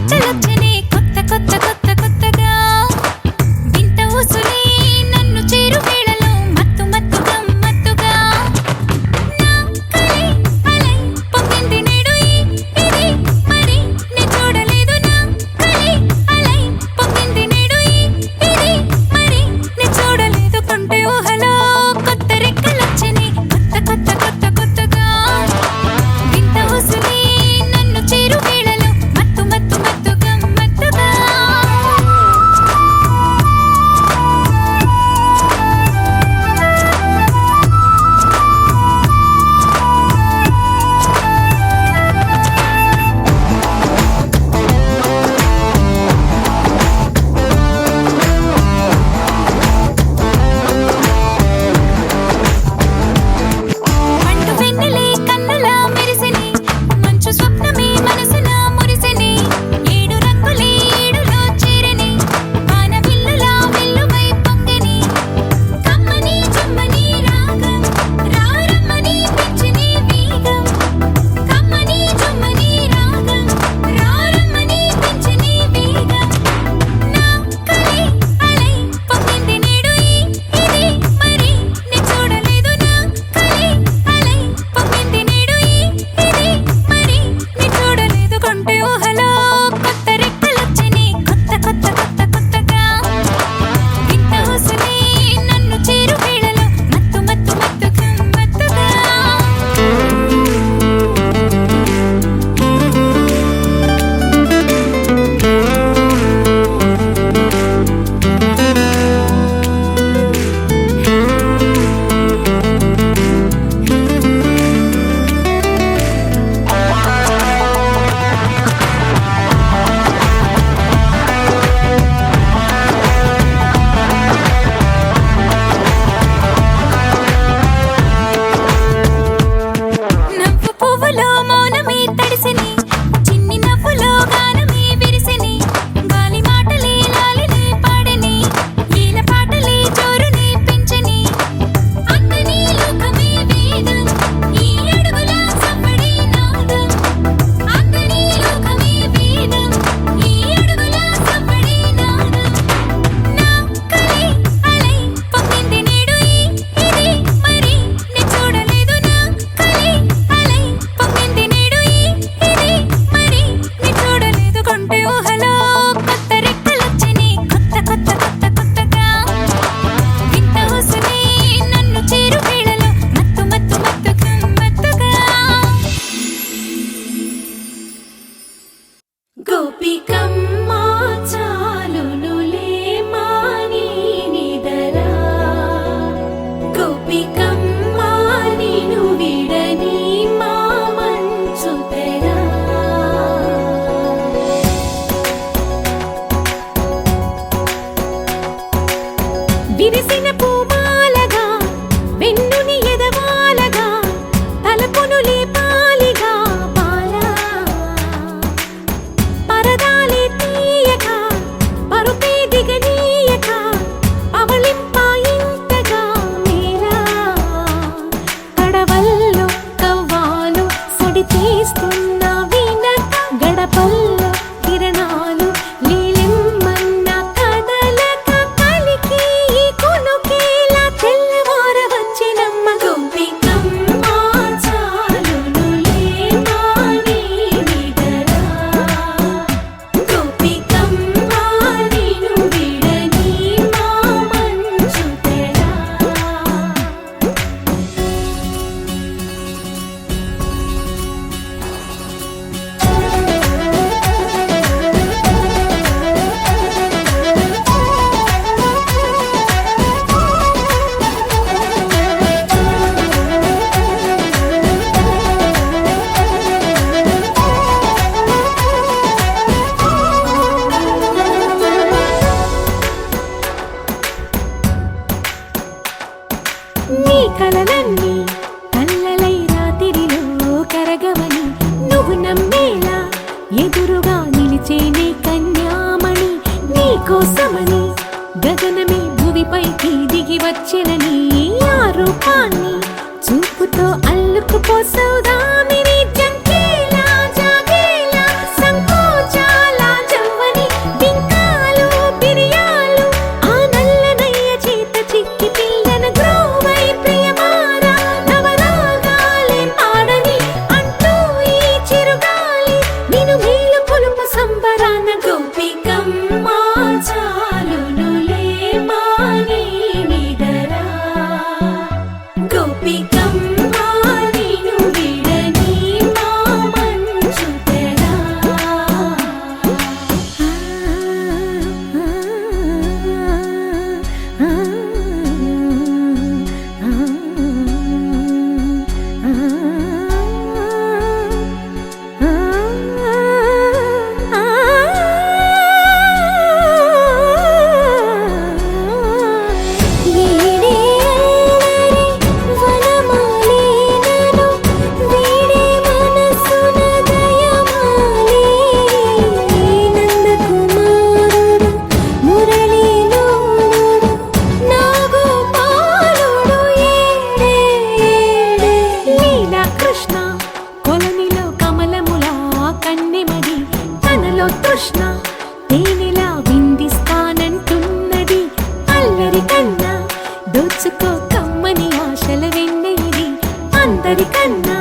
రెక్కలొచ్చనే కొత్త కొత్త కొత్త కొత్తగా వింత ఊసులే నన్ను చేరు వేళలో మత్తు మత్తు గమ్మత్తుగా నా కలై అలై పొంగింది నేడు ఇది మరి నే చూడలేదు నా కలై అలై పొంగింది నేడు ఇది మరి నే చూడలేదు కొంటే ఊహలో కొత్త రెక్కలొచ్చనే కొత్త కొత్త కొత్త కొత్తగా వింత ఊసులే నన్ను చేరు వేళలో మత్తు మత్తు మత్తు గమ్మత్తుగా పండు వెన్నెలే కన్నులా మెరిసెని మంచు స్వప్నమే మనసున మురిసెని ఏడు రంగులే ఏడులో చేరెని వాన విల్లులా వెల్లువై పొంగెని కమ్మని జమ్మని రాగం రారమ్మని పెంచిని వేగం కమ్మని జమ్మని రాగం రారమ్మని పెంచిని వేగం నా కలై అలై పొంగింది నేడు ఇది మరి నే చూడలేదు నా కలై అలై పొంగింది నేడు ఇది మరి నే చూడలేదు కొంటే ఊహలో కొత్త రెక్కలొచ్చని కొత్త కొత్త కొత్త కొత్తగా వింత ఊసులే నన్ను చేరు వేళలో మత్తు మత్తు మత్తు గమ్మత్తుగా నవ్వు పువ్వులో మౌనమే తడిసెని చిన్ని నవ్వులో గానమే విరిసెని గాలి మాటలే లాలినే పాడెని ఈల పాటలే జోరునే పెంచెని అందని లోకమే వేదం ఈ అడుగుల సవ్వడి నాదం అందని లోకమే వేదం ఈ అడుగుల సవ్వడి నాదం నా కలై అలై పొంగింది నేడు ఇది మరి నే చూడలేదు నా కలై అలై పొంగింది నేడు ఇది మరి నే చూడలేదు కొంటే ఊహలో కొత్త రెక్కలొచ్చని కొత్త కొత్త కొత్త కొత్తగా వింత ఊసులే నన్ను చేరు వేళలో మత్తు మత్తు మత్తు గమ్మత్తుగా గోపికమ్మ చాలునులే మాని నిదరా గోపికమ్మ నిను విడని మా మంచు తెరా విరిసిన పూమాలగా వెన్నుని ఎదవాలగా తలపును లేపాలిగా పాలా పరదాలే తీయక పరుపే దిగనీయక పవళింపాయింతగా మేరా కడవల్లో కవ్వాలు సడి చేస్తున్న వినక గడపల్లో కిరణాలు లీలిమ్మన్న కదలక కలికి ఈ కొనుకేలా తెల్లవార వచ్చినమ్మ గోపికమ్మ చాలునులే మాని నిదరా గోపికమ్మ నిను విడని మా మంచు తెరా నీ కలలన్నీ కల్లలై రాత్రిలో కరగవని నువ్వు నమ్మేలా ఎదురుగా నిలిచేనే కన్యామణి నీ కోసమని గగనమే భువిపైకి దిగి వచ్చెనని ఆ రూపాన్ని చూపుతో అల్లుకుపోసౌదామిని జంకేలా జాగేలా సంకోచాల నాలో తృష్ణ తేనెలా విందిస్తానంటున్నది అల్లరి కన్నా దోచుకో కమ్మని ఆశల వెన్నెయిది అందరికన్నా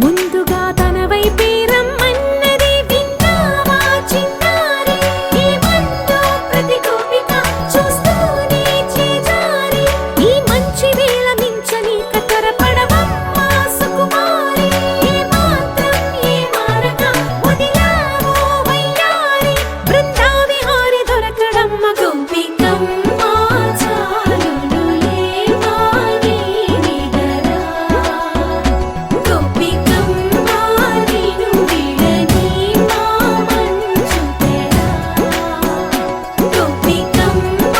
ముందుగా తన వైపే రమ్మన్నది విన్నావా చిన్నారి ఈ మందు ప్రతి గోపిక చూస్తూనే చేజారి ఈ మంచి వేళ మించని కతరపడవమ్మ సుకుమారి ఏ మాత్రం ఏ మారక వదిలావో వయ్యారి బృందావిహారి దొరకడమ్మ గోపికమ్మ చాలునులే మాని నిగరా గోపికమ్మ నిను విడని మా మంచు తెరా గోపికమ్మ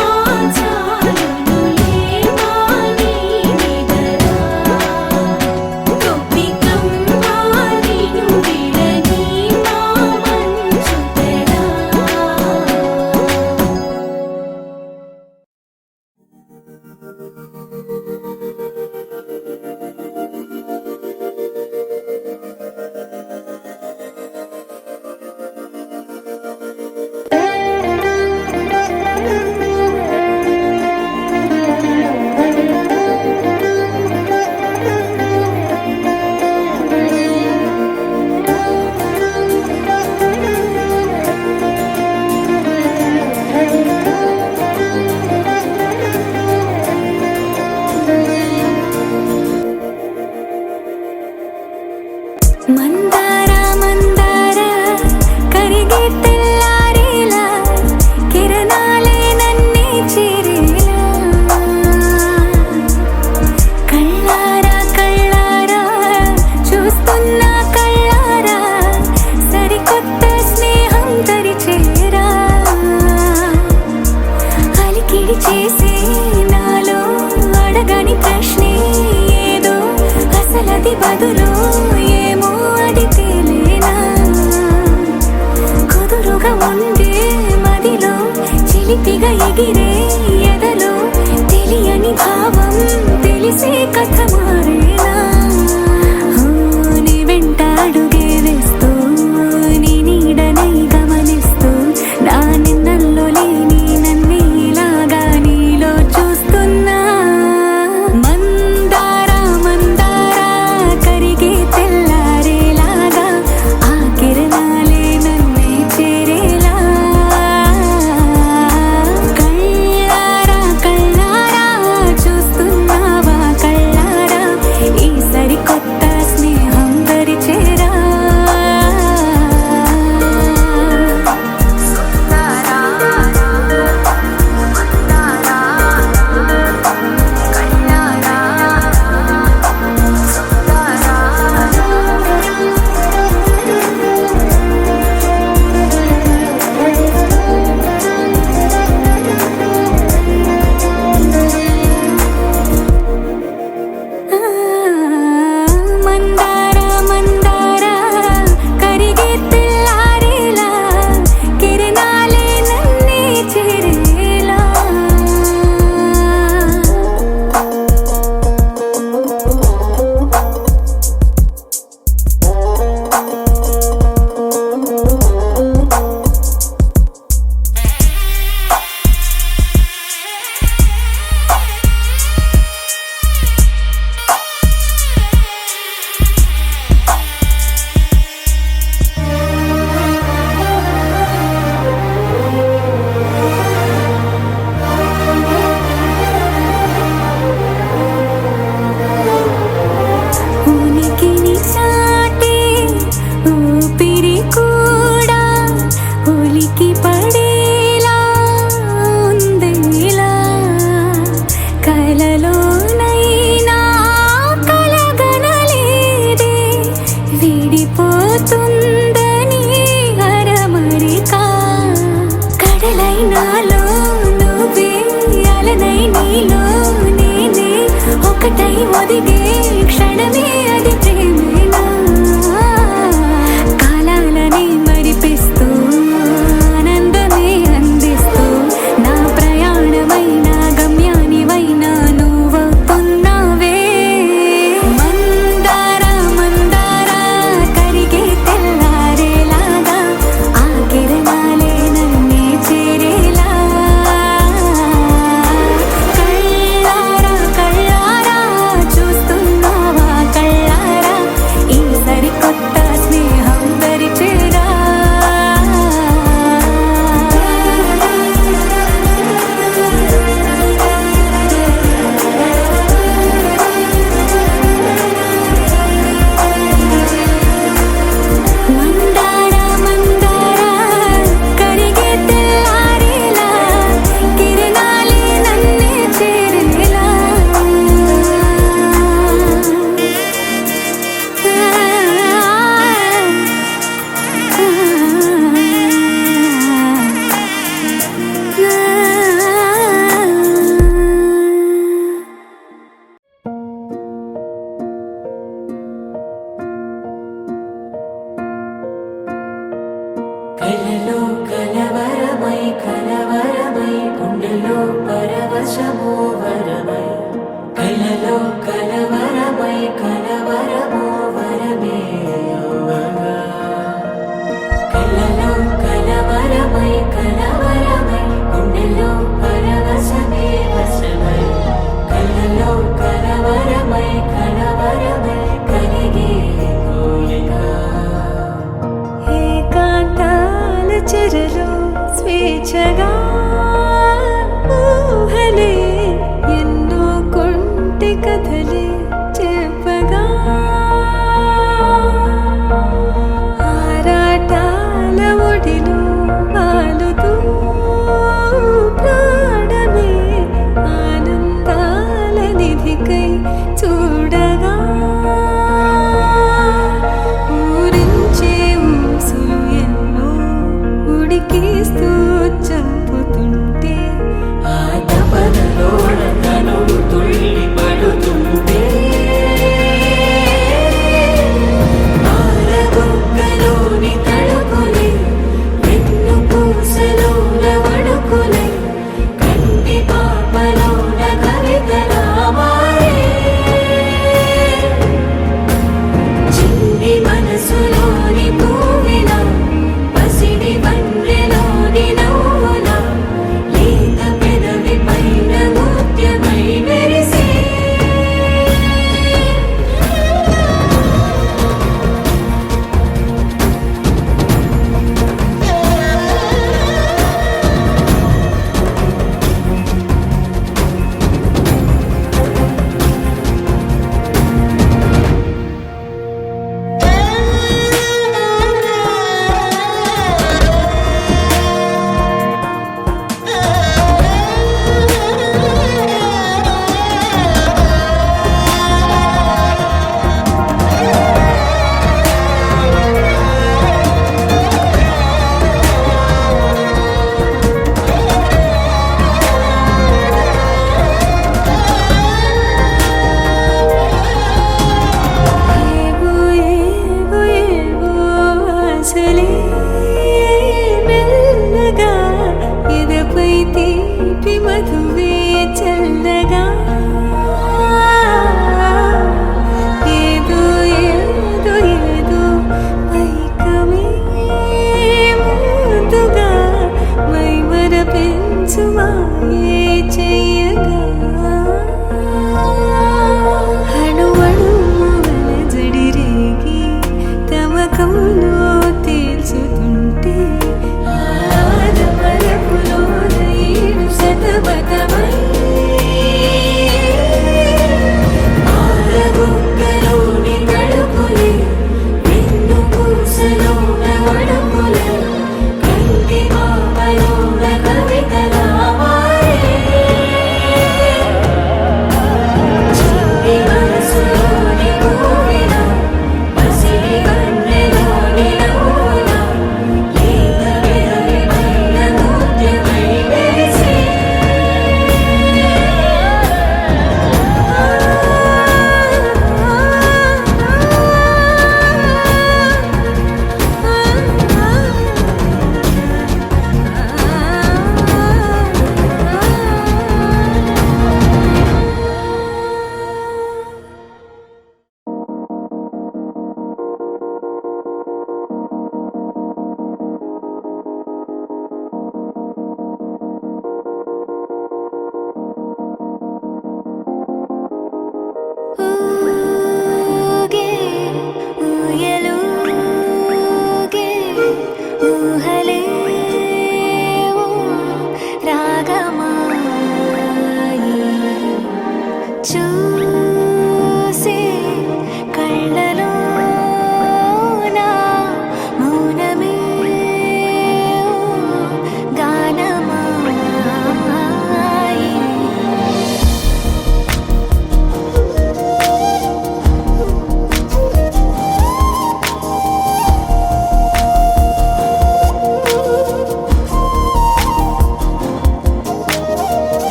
చాలునులే మాని నిగరా గోపికమ్మ నిను విడని మా మంచు తెరా మందార మందార కరిగే తెల్లారేలా కిరణాలే నన్నే చేరేలా కళ్ళారా కళ్ళారా చూస్తున్నా కళ్ళారా సరికొత్త స్నేహం తరిచేరా అలికిడి చేసే నాలో అడగని ప్రశ్నే ఏదో అసలది బదులు ఏమో అది తేలేనా కుదురుగా ఉండే మదిలో చిలిపిగా ఎగిరే ఎదలో తెలియని భావం తెలిసే కథ మారేనా నీ వెంట అడుగే వేస్తూ నీ నీడనై గమనిస్తూ నా నిన్నల్లో లేని నన్నే ఇలాగా నీలో చూస్తున్నా మందార మందార కరిగే తెల్లారేలాగా ఆ కిరణాలే నన్నే చేరేలా కళ్ళారా కళ్ళారా చూస్తున్నావా కళ్ళారా ఈ సరికొత్త స్నేహం దరిచేరా మందార మందార కరిగే తెల్లారేలా కిరణాలే నన్నే చేరేలా ఉనికిని చాటే ఊపిరి కూడా ఉలికి పడేలా ఉందేలా కలలోనైనా కలగనలేదే విడిపోతుందని అరమరిక కడలైనాలో నువ్వే అలనై నీలో నేనే ఒకటై ఒదిగే క్షణమే అది ప్రేమేనా కాలాలని మరిపిస్తూ ఆనందమే అందిస్తూ నా ప్రయాణమైన గమ్యానివైన నువ్వవుతున్నావే మందార మందార కరిగే తెల్లారేలాగా ఆ కిరణ కలలో కలవరమై కలవరమై గుండెలో పరవశమో వరమై కలలో కలవరమై కలవరమో వరమే అవ్వగా కలలో కలవరమై కలవరమై గుండెలో పరవశమే వశమై కలలో కలవరమై కలవరమై కలిగే కోరిక ఏకాంతాల చెరలో స్వేచ్ఛగా ఊహలే ఎన్నో కొంటె కథలే చెప్పగా ఆరాటాల ఒడిలో వాలుతూ ప్రాణమే ఆనందాల నిధికై చూడగా ఊరించే ఊసులు ఎన్నో ఉడికిస్తూ చంపు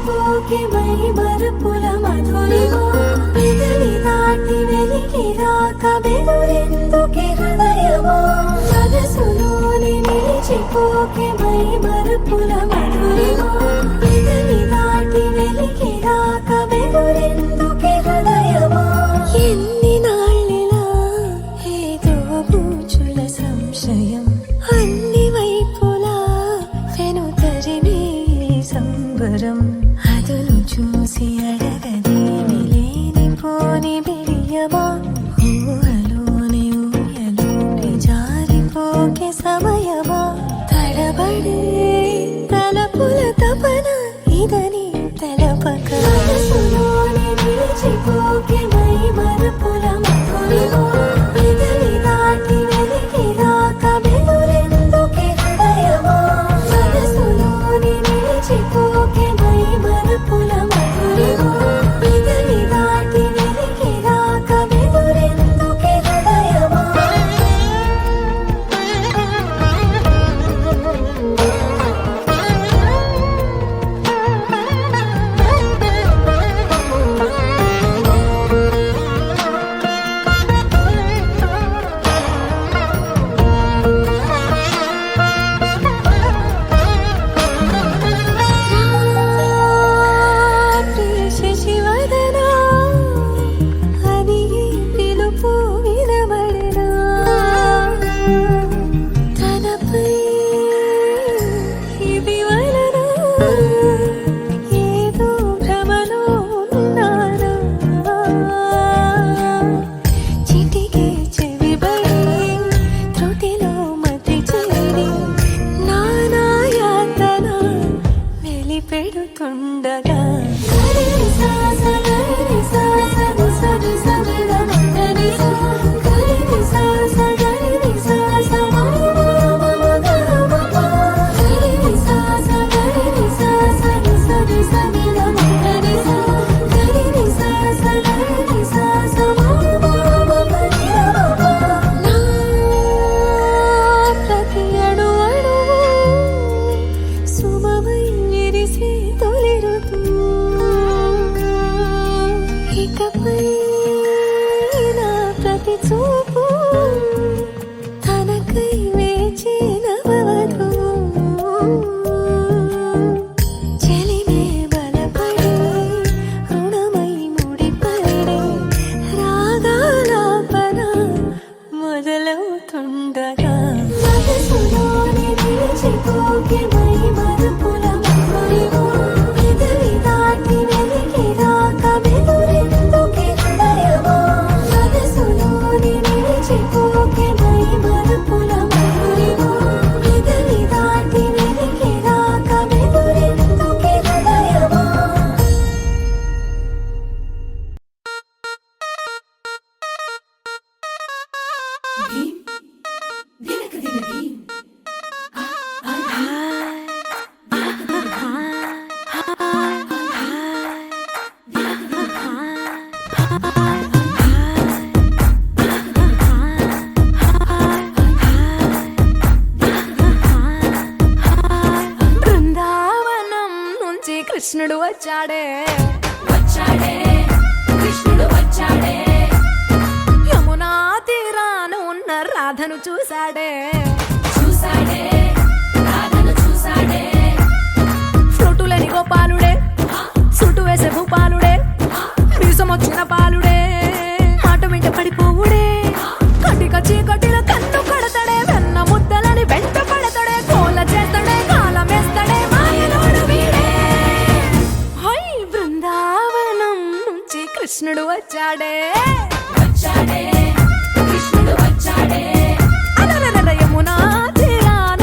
నిలిచిపోకే మై మరుపుల మధురిమా పెదవి దాటి వెలికి రాక బెదురెందుకే హృదయమా మనసులోని నిలిచిపోకే మై మరుపుల మధురిమా పెదవి దాటి వెలికి రాక బెదురెందుకే హృదయమా ఎన్ని నాళ్ళిలా ఏదో బూచుల సంశయం అన్ని వైపులా వెను తరిమే సంబరం అదును చూసి అడగదేమి లేనిపోని బిడియమా ఊహలోని ఊయలోని జారిపోకే సమయమా తడబడే తలపుల తపన ఇదని తెలపక మనసులోని నిలిచిపోకే మై మరుపుల మధురిమా పెదవి దాటి వెలికి రాక బెదురెందుకే హృదయమా మనసులోని నిలిచిపోకే మై మరుపుల మధురిమా పెదవి దాటి వెలికి రాక బెదురెందుకే హృదయమా శశివదనా అని పిలుపు వినబడనా తనపై ఇది వలన ఏదో భ్రమలో ఉన్నానా చిటికే చెవిబడి త్రుటిలో మతి చేరి నానాయాతన వెలిపెడుతుండగా ప్రతి అణు అణువు సుమమై విరిసే తొలి ఋతువు ఇకపై నా ప్రతి చూపు తనకై వేచి నవవధువు చెలిమే బలపడి రుణమై ముడిపడి రాగాలాపన మొదలవుతుండగా మనసులోని నిలిచిపోకే మై మరుపుల మధురిమా పెదవి దాటి వెలికి రాక బెదురెందుకే హృదయమా మనసులోని నిలిచిపోకే మై మరుపుల మధురిమా పెదవి దాటి వెలికి రాక బెదురెందుకే హృదయమా బృందావనం నుంచి కృష్ణుడు వచ్చాడే కృష్ణుడు వచ్చాడే యమునా తీరాన ఉన్న రాధను చూశాడే రాధను చూసాడే ఫ్రూటులని గోపాలుడే సుటు వేసే భూపాలుడే వీసమొచ్చిన పాలుడే మాట వెంట పడిపోవుడే కటిక చీకటిలో కన్ను కడతాడే వెన్న ముద్దలని వెంట పడతాడే కోల చేస్తాడే కాలమేస్తాడే మాయలోడు వీడే హై బృందావనం నుంచి కృష్ణుడు వచ్చాడే కృష్ణుడు వచ్చాడే అలరల యమునా తీరాన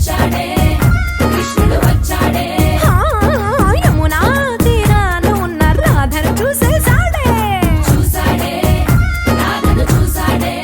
వచ్చాడే కృష్ణుడు వచ్చాడే ఆ, యమునా తీరాన ఉన్న రాధను చూసేసాడే చూసాడే రాధను చూసాడే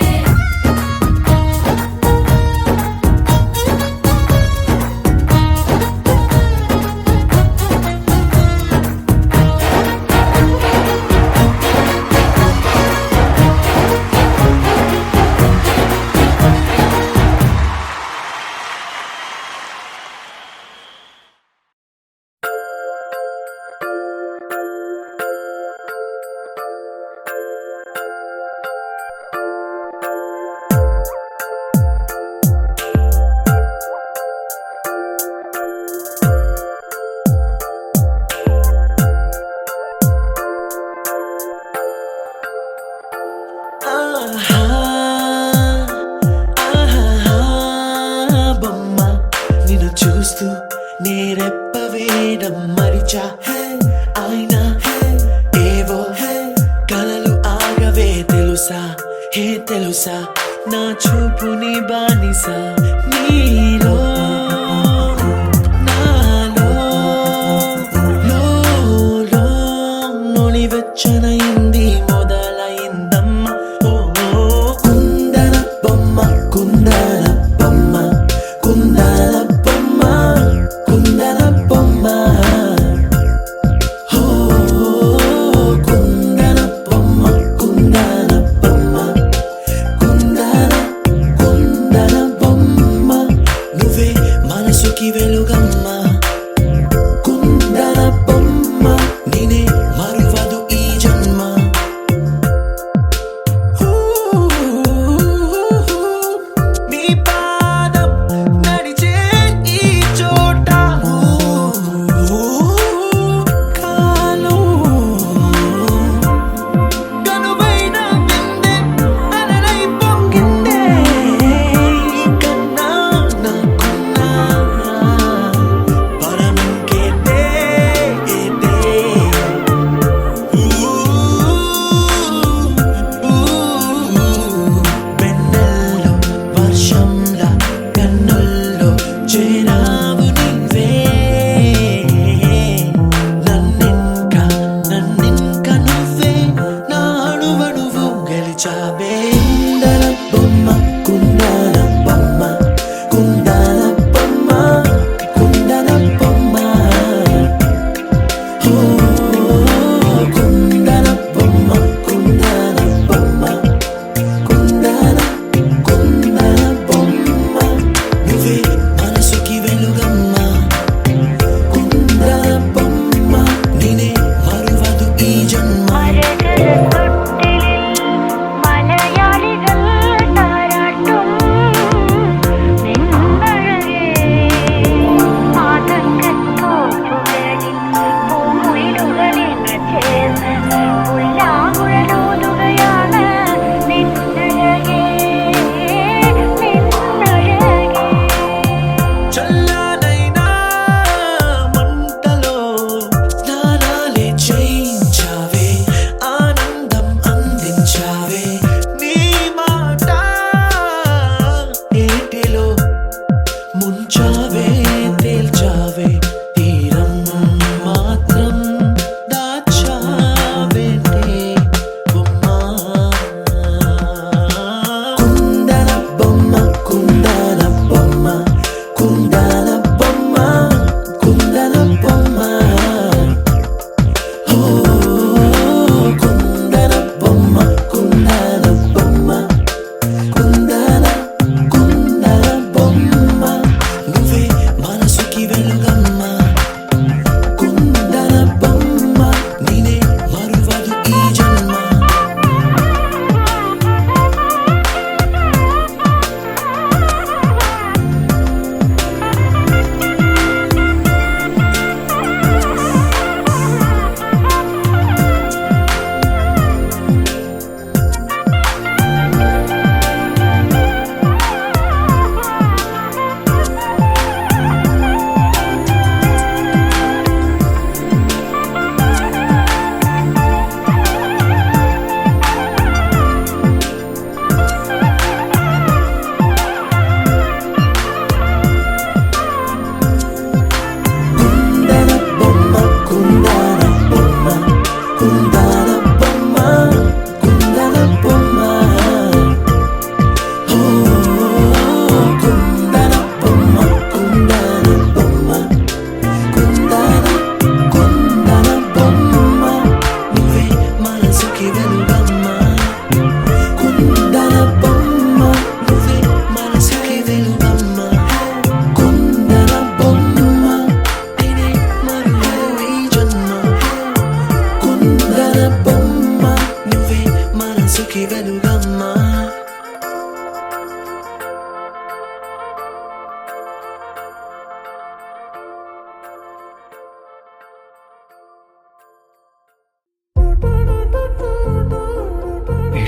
ఆహా, ఆహా, బొమ్మ నిన్ను చూస్తూ నేరెప్ప వేయడం మరిచా హే, అయినా హే, ఏవో హే, కలలు ఆగవే తెలుసా హే తెలుసా నా చూపుని బానిస నీలో నాలో లో నొలివెచ్చనైంది మొదలైందమ్మ ఓ ఓ, కుందన బొమ్మ కుందన బొమ్మ కుందన బొమ్మ కుందన బొమ్మ ఓ కుందన బొమ్మ కుందన బొమ్మ కుందన బొమ్మ నువ్వే మనసుకి వెలుగమ్మ కుందన బొమ్మ నేనే మరువదు ఈ జన్మ నీ పాదం నడిచే ఈ చోట కాలం కనువైన విందే అలలై పొంగిందే కన్నా నాకున్నా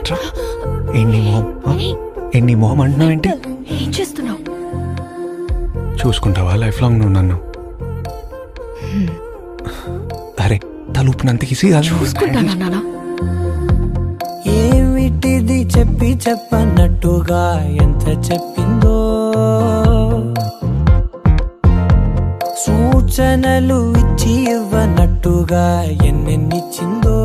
ఏట్రా ఎన్ని మొహం ఎన్ని మొహం అంటున్నావు ఏంటి? ఏం చేస్తున్నావు? చూసుకుంటావా లైఫ్ లాంగ్ నువ్వు నన్ను? అరే తలుపునంతకిసి చూసుకుంటానా నాన్న? ఏమిటిది చెప్పి చెప్పన్నట్టుగా ఎంత చెప్పిందో, సూచనలు ఇచ్చి ఇవ్వనట్టుగా ఎన్నెన్నిచ్చిందో.